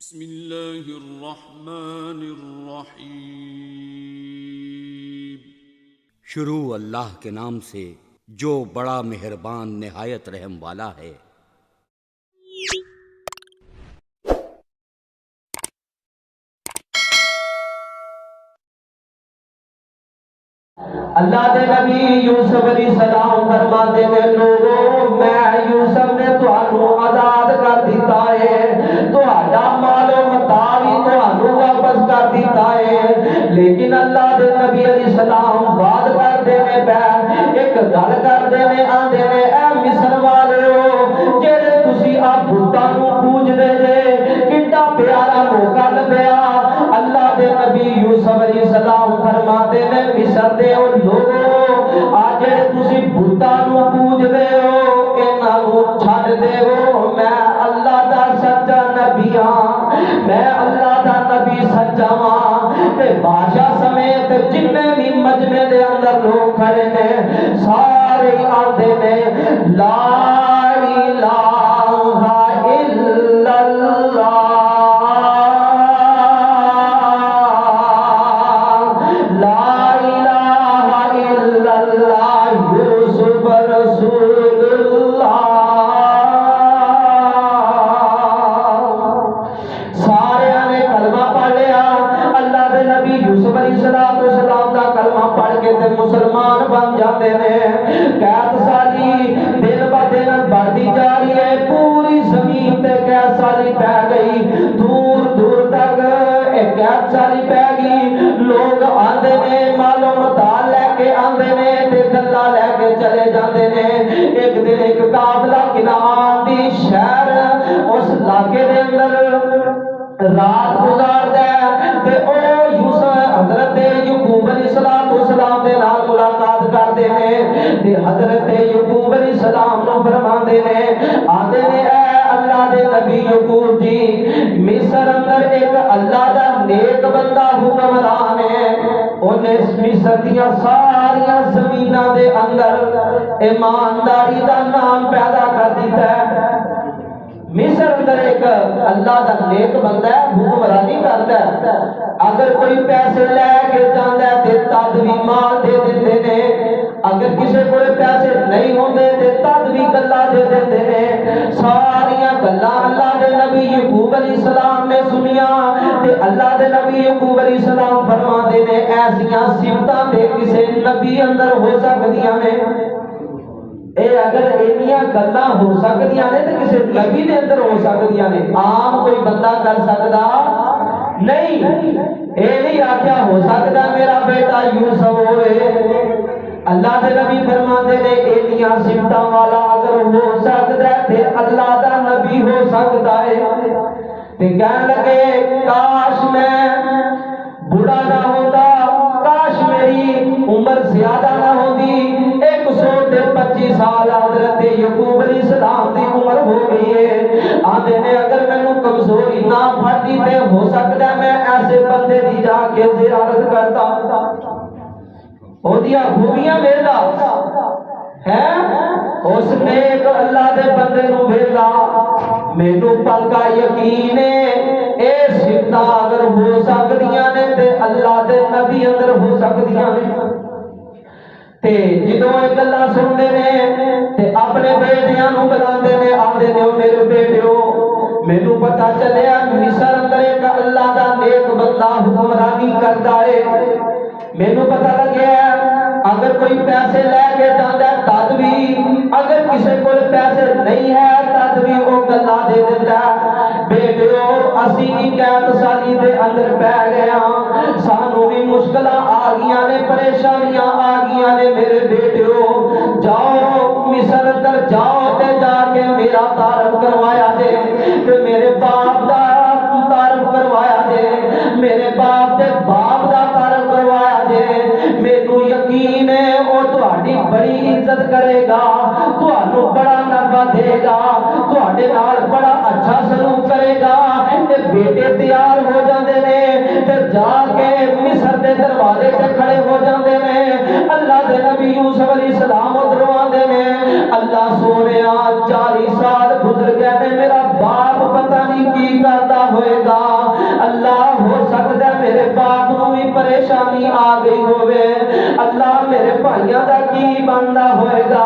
بسم اللہ الرحمن الرحیم۔ شروع اللہ کے نام سے جو بڑا مہربان نہایت رحم والا ہے۔ اللہ دے نبی یوسف علیہ السلام فرماتے نے لوگوں میں یوسف نے تہانوں آزاد کر دیتا ہے، تہاڈا مال و متاع بھی تہانوں واپس کر دیتا ہے، لیکن اللہ دے نبی علیہ السلام بات کر دینے پہ ایک گل کر دینے آندے نے اے مصر والو جڑے تسی آ بتاں نوں پوجدے جے کڈا پیارا موقع لبیا۔ اللہ دے نبی یوسف علیہ السلام فرماتے نے مصر دے او لوگوں آ جڑے تسی بتاں نوں پوجدے ہو انہاں نوں چھڈ دیو، میں اللہ دا سچا نبی ہاں، میں اللہ دا نبی سچا ہاں۔ تے بادشاہ سمیت جتنے بھی مجمع دے اندر لوگ کھڑے نے سارے آندے نے لا الہ الا اللہ، لا الہ الا اللہ یوسف رسول اللہ۔ سارے نے کلمہ پڑھ لیا، اللہ دے نبی یوسف علیہ السلام دا کلمہ پڑھ کے تے مسلمان بن جاتے نے۔ قید سالی دن با دن بڑھتی جا رہی ہے، پوری زمین تے قید سالی پہ گئی، دور دور تک قید سالی پہ گئی۔ لوگ آندے نے مال و متاع لے کے آندے نے تے گلاں لے کے چلے جاندے نے۔ ایک دن ایک قافلہ کنعان دی شہر اس علاقے دے اندر رات گزاردا ہے تے او یوسف حضرت یعقوب علیہ السلام دے نال ملاقات کردے نے تے حضرت یعقوب علیہ السلام نو فرماندے نے آندے نے اے اللہ دے نبی یعقوب جی مصر اندر ایک اللہ دا نیک بندہ حکمران ہے، انہیں مصر دیاں ساریاں زمیناں دے اندر ایمانداری دا نام پیدا کر دیتا ہے۔ مصر اندر ایک اللہ دا نیک بندہ ہے، حکمرانی کرتا ہے، اگر کوئی پیسے لے کے جاندا ہے تے تد بھی مال دے دیندے نے، اگر کسی کو پیسے نہیں ہوندے تے تد بھی گلا دے دیندے نے۔ ساریاں گلاں اللہ دے نبی یعقوب علیہ السلام نے سنیا تے اللہ دے نبی یعقوب علیہ السلام فرماندے نے ایسیاں صفتاں تے کسی نبی اندر ہو سکدیاں نے، اے اگر اینیاں گلاں ہو سکدیاں نے تے کسی نبی دے اندر ہو سکدیاں نے، عام کوئی بندہ کر سکدا نہیں۔ اے نہیں آکھیا ہو سکدا میرا بیٹا یوسف ہوئے، اللہ دے نبی فرماندے نے اینیاں صفتاں والا اگر ہو سکدا ہے تے اللہ دا نبی ہو سکدا ہے۔ تے کہن لگے کاش میں بڑا نہ ہوتا، کاش میری عمر زیادہ نہ ہوتی، 125 سال حضرت یعقوب علیہ السلام دی عمر ہو گئی ہے۔ آندے نے اگر مینوں کمزوری نہ پھڑتی تے ہو سکدا میں ایسے بندے دی جا کے زیارت کرتا، اودیاں خوبیاں ویلا ہے، اس نیک اللہ دے بندے نو ویلا۔ مینوں پکا یقین ہے اے صفتاں اگر ہو سکدیاں نے تے اللہ دے نبی اندر ہو سکدیاں نے۔ تے جدوں اے گلاں سنتے نے تے اپنے بیٹیاں نو بلاندے نے، آندے نے میرے بیٹیو مینوں پتہ چلیا مصر اندر ایک اللہ دا نیک بندہ حکمرانی کردا ہے، مینوں پتہ لگیا اگر کوئی پیسے لے کے جاندا ہے تد بھی، اگر کسی کول پیسے نہیں ہے تد بھی وہ گلاں دے دیندا ہے۔ بیٹیو اسی بھی قید سالی دے اندر پہ گئے ہاں، سانوں بھی مشکلاں آ گئیاں نے، پریشانیاں آ گئیاں نے، میرے بیٹیو جاؤ مصر اندر جاؤ تے جا کے میرا تعارف کروایا دے تے میرے باپ دا تعارف کروایا دے، میرے باپ دے باپ دا تعارف کروایا دے۔ مینوں یقین ہے وہ تہاڈی بڑی عزت کرے گا، تہانوں بڑا نفع دے گا، تہاڈے نال بڑا اچھا سلوک کرے گا۔ تے بیٹے تیار ہو جاندے نے تے جا کے مصر دے دروازے تے کھڑے ہو جاندے نے۔ اللہ دے نبی یوسف علیہ السلام ادھروں آندے نے، اللہ سونیا 40 سال گزر گئے نے، میرا باپ پتہ نہیں کی کردا ہوئے گا اللہ ہو سکتا ہے میرے باپ نو بھی پریشانی آ گئی ہوئے اللہ میرے بھائیاں دا کی بندا ہوئے گا